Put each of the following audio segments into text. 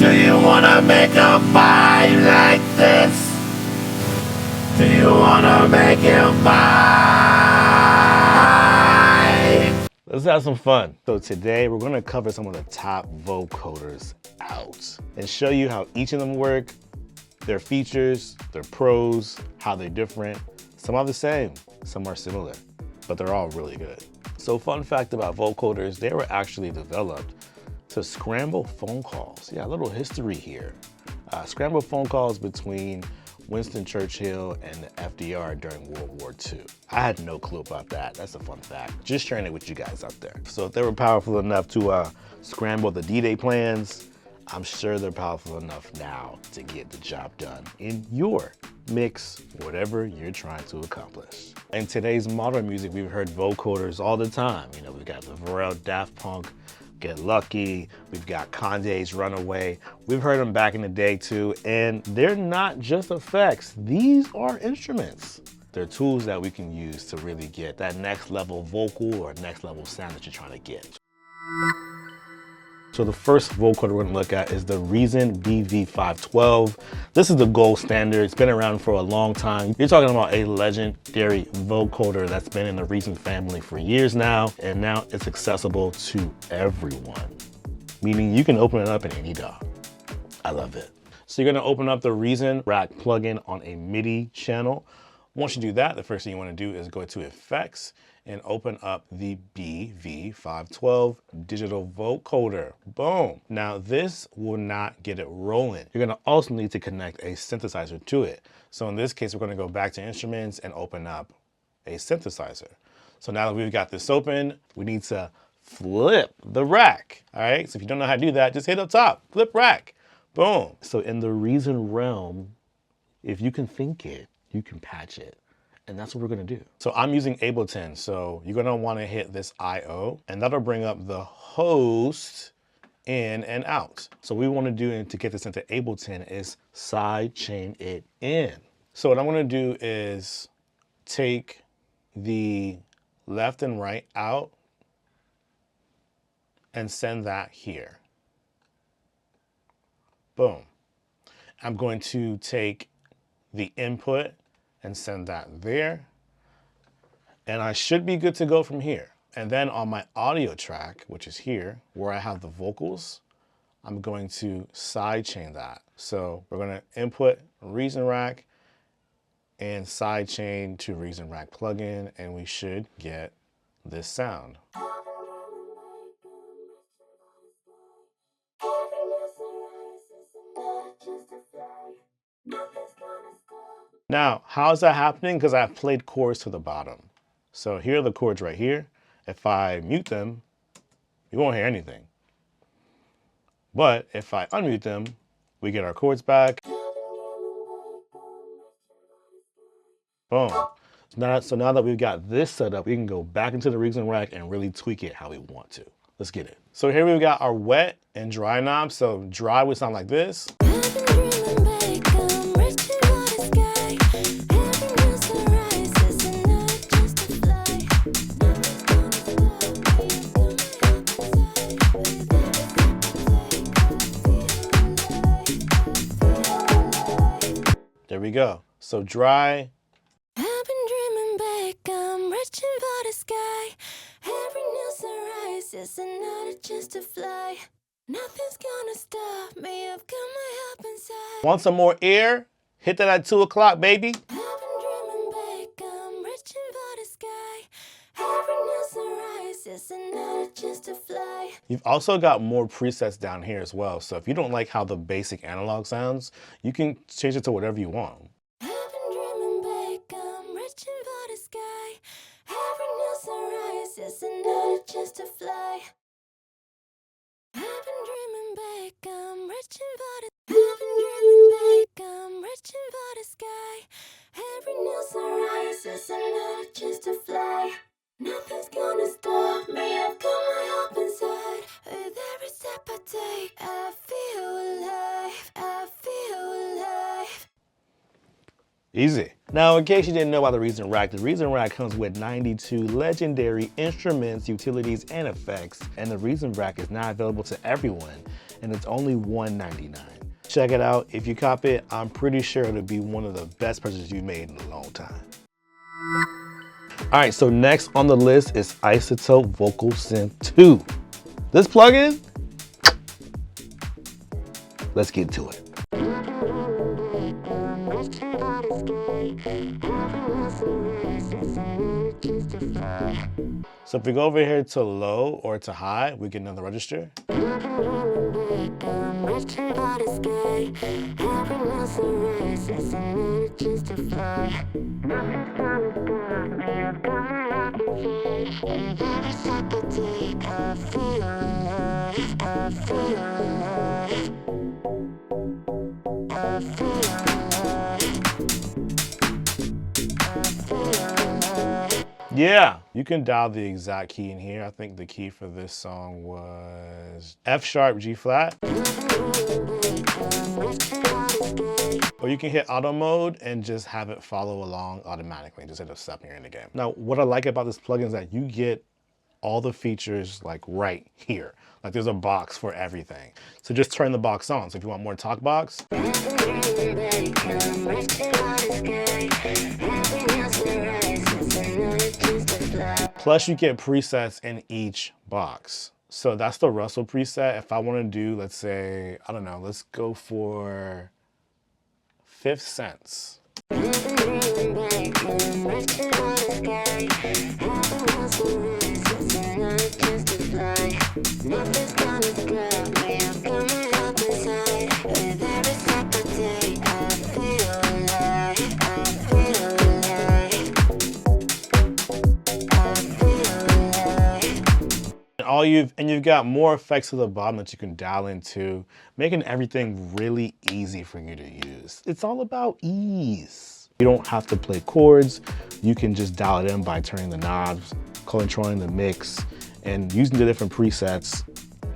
Do you wanna make a vibe like this? Do you wanna make it vibe? Let's have some fun. So today we're gonna cover some of the top vocoders out and show you how each of them work, their features, their pros, how they're different. Some are the same, some are similar, but they're all really good. So fun fact about vocoders, they were actually developed to scramble phone calls. Yeah, a little history here. Scramble phone calls between Winston Churchill and the FDR during World War II. I had no clue about that. That's a fun fact. Just sharing it with you guys out there. So if they were powerful enough to scramble the D-Day plans, I'm sure they're powerful enough now to get the job done in your mix, whatever you're trying to accomplish. In today's modern music, we've heard vocoders all the time. You know, we've got the Pharrell, Daft Punk, Get Lucky, we've got Kanye's Runaway. We've heard them back in the day too, and they're not just effects. These are instruments. They're tools that we can use to really get that next level vocal or next level sound that you're trying to get. So the first vocoder we're gonna look at is the Reason BV512. This is the gold standard. It's been around for a long time. You're talking about a legendary vocoder that's been in the Reason family for years now, and now it's accessible to everyone, meaning you can open it up in any DAW. I love it. So you're gonna open up the Reason Rack plugin on a MIDI channel. Once you do that, the first thing you wanna do is go to Effects and open up the BV512 digital vocoder. Boom. Now this will not get it rolling. You're gonna also need to connect a synthesizer to it. So in this case, we're gonna go back to instruments and open up a synthesizer. So now that we've got this open, we need to flip the rack. All right, so if you don't know how to do that, just hit up top, flip rack, boom. So in the Reason realm, if you can think it, you can patch it. And that's what we're gonna do. So I'm using Ableton, so you're gonna wanna hit this IO, and that'll bring up the host in and out. So what we wanna do to get this into Ableton is sidechain it in. So what I'm gonna do is take the left and right out and send that here. Boom. I'm going to take the input and send that there. And I should be good to go from here. And then on my audio track, which is here, where I have the vocals, I'm going to sidechain that. So we're gonna input Reason Rack and sidechain to Reason Rack plugin, and we should get this sound. Now, how is that happening? Because I've played chords to the bottom. So here are the chords right here. If I mute them, you won't hear anything. But if I unmute them, we get our chords back. Boom. So now that we've got this set up, we can go back into the Reason Rack and really tweak it how we want to. Let's get it. So here we've got our wet and dry knobs. So dry would sound like this. There we go. So dry. I've been dreaming back, I'm reaching for the sky. Every new sunrise is another chance to fly. Nothing's gonna stop me, I've got my help inside. Want some more air? Hit that at 2 o'clock, baby. I've been dreaming back, I'm reaching for the sky. Every new sunrise is another chance to fly. You've also got more presets down here as well. So if you don't like how the basic analog sounds, you can change it to whatever you want. I've been dreaming back, I'm reaching for the sky. Every new sunrise is another chance to fly. I've been dreaming back, I'm reaching for the. I've been dreaming back, I'm reaching for the sky. Every new sunrise is another chance to fly. Nothing's gonna stop me, I've got my hope inside. With every step I take, I feel alive, I feel alive. Easy. Now, in case you didn't know about the Reason Rack comes with 92 legendary instruments, utilities, and effects, and the Reason Rack is now available to everyone. and it's only $199. Check it out. If you cop it, I'm pretty sure it'll be one of the best purchases you made in a long time. All right, so next on the list is iZotope VocalSynth 2. This plugin, let's get to it. So if we go over here to low or to high, we get another register. Yeah, you can dial the exact key in here. I think the key for this song was F sharp, G flat. Or you can hit auto mode and just have it follow along automatically, just hit a step here in the game. Now, what I like about this plugin is that you get all the features like right here. Like there's a box for everything. So just turn the box on. So if you want more talk box, plus you get presets in each box. So that's the Russell preset. If I want to do, let's say, I don't know, let's go for 5th sense. And you've got more effects at the bottom that you can dial into, making everything really easy for you to use. It's all about ease. You don't have to play chords. You can just dial it in by turning the knobs, controlling the mix, and using the different presets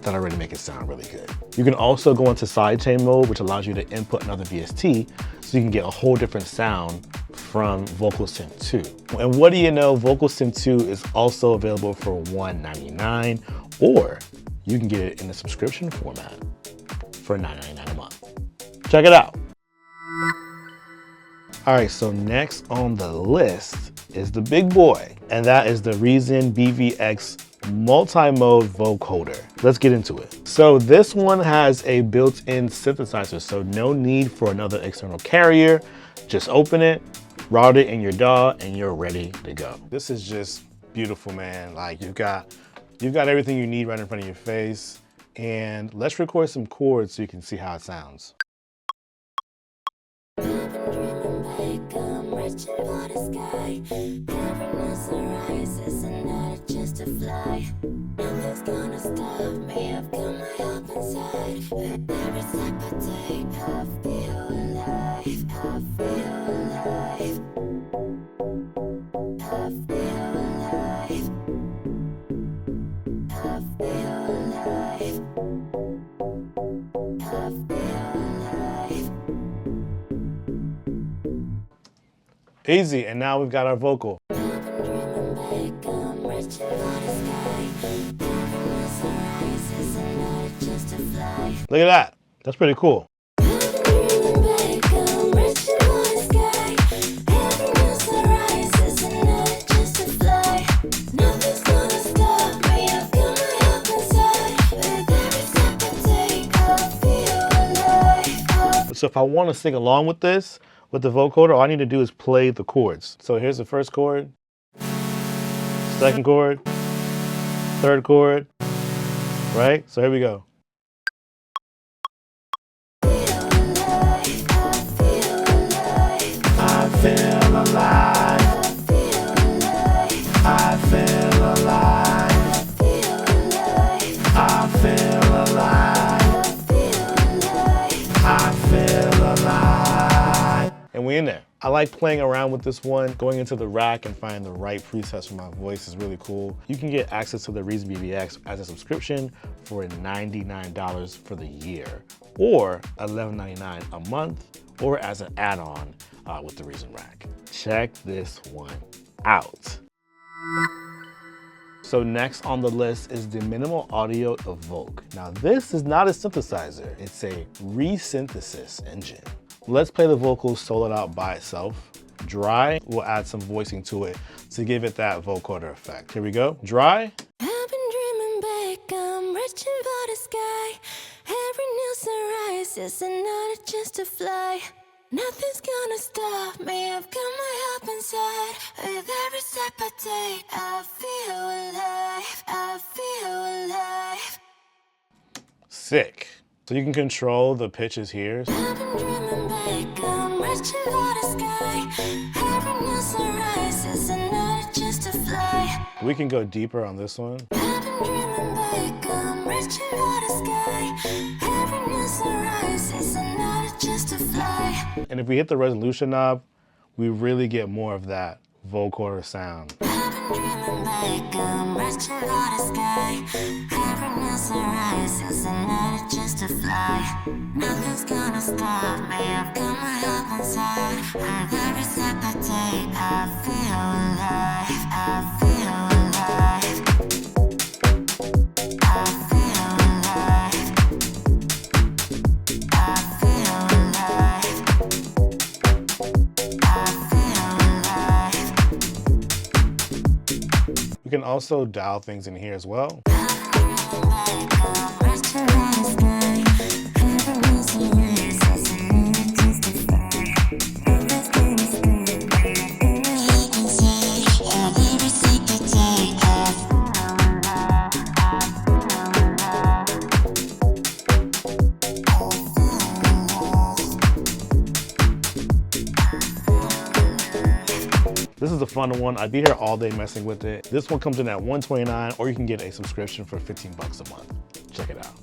that already make it sound really good. You can also go into sidechain mode, which allows you to input another VST, so you can get a whole different sound from VocalSynth 2. And what do you know, VocalSynth 2 is also available for $199, or you can get it in a subscription format for $9.99 a month. Check it out. All right, so next on the list is the big boy, and that is the Reason BV512 multi-mode vocoder. Let's get into it. So this one has a built-in synthesizer, so no need for another external carrier. Just open it, route it in your DAW, and you're ready to go. This is just beautiful, man. Like you've got everything you need right in front of your face. And let's record some chords so you can see how it sounds. Nothing's gonna stop me. I've got my up inside. Every step I take, I feel alive. I feel alive. I feel alive. I feel alive. I feel alive. Easy, and now we've got our vocal. Look at that. That's pretty cool. So if I want to sing along with this, with the vocoder, all I need to do is play the chords. So here's the first chord, second chord, third chord, right? So here we go. I feel alive. I feel alive. I feel alive. I feel alive. And we in there. I like playing around with this one. Going into the rack and finding the right presets for my voice is really cool. You can get access to the Reason BV512 as a subscription for $99 for the year, or $11.99 a month, or as an add-on with the Reason rack. Check this one out. So next on the list is the minimal audio Evoke. Now this is not a synthesizer, it's a resynthesis engine. Let's play the vocals soloed out by itself. Dry, we'll add some voicing to it to give it that vocoder effect. Here we go, dry. I've been dreaming back, I'm reaching for the sky. Every new sunrise is another chance to fly. Nothing's gonna stop me, I've got my up inside. With every step I take, I feel alive, I feel alive. Sick. So you can control the pitches here. I've been dreaming back, I'm reaching for the sky. Every new sunrise is another chance to fly. We can go deeper on this one. I've been dreaming back, I'm reaching for the sky. Every new sunrise is another chance to fly. And if we hit the resolution knob, we really get more of that vocoder sound. I've been dreaming back, I'm reaching for the sky. Every new sunrise is another chance to fly. Nothing's gonna stop me, I've got my up inside. With every step I take, I feel alive, I feel alive. I feel alive. I feel alive. I feel alive. You can also dial things in here as well. This is a fun one. I'd be here all day messing with it. This one comes in at $129, or you can get a subscription for 15 bucks a month. Check it out.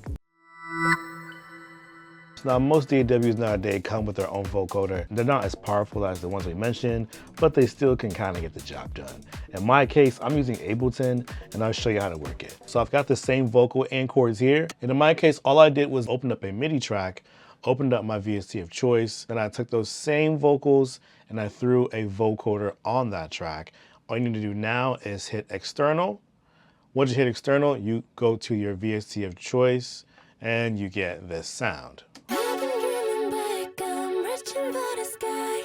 Now, most DAWs nowadays come with their own vocoder. They're not as powerful as the ones we mentioned, but they still can kind of get the job done. In my case, I'm using Ableton, and I'll show you how to work it. So I've got the same vocal and chords here. And in my case, all I did was open up a MIDI track, opened up my VST of choice, then I took those same vocals and I threw a vocoder on that track. All you need to do now is hit external. Once you hit external, you go to your VST of choice and you get this sound. I've been dreaming back, I'm reaching for the sky.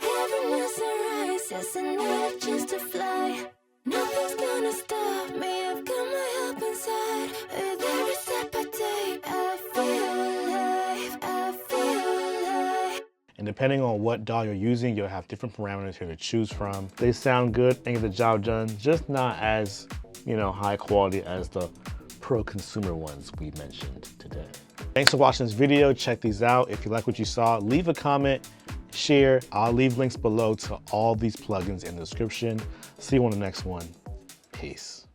Every new sunrise is another chance to fly. Nothing's gonna stop me, I've got my up inside. With every step I take, I feel alive, I feel alive. And depending on what DAW you're using, you'll have different parameters here to choose from. They sound good and get the job done, just not as, high quality as the pro consumer ones we mentioned today. Thanks for watching this video. Check these out. If you like what you saw, leave a comment, share. I'll leave links below to all these plugins in the description. See you on the next one. Peace.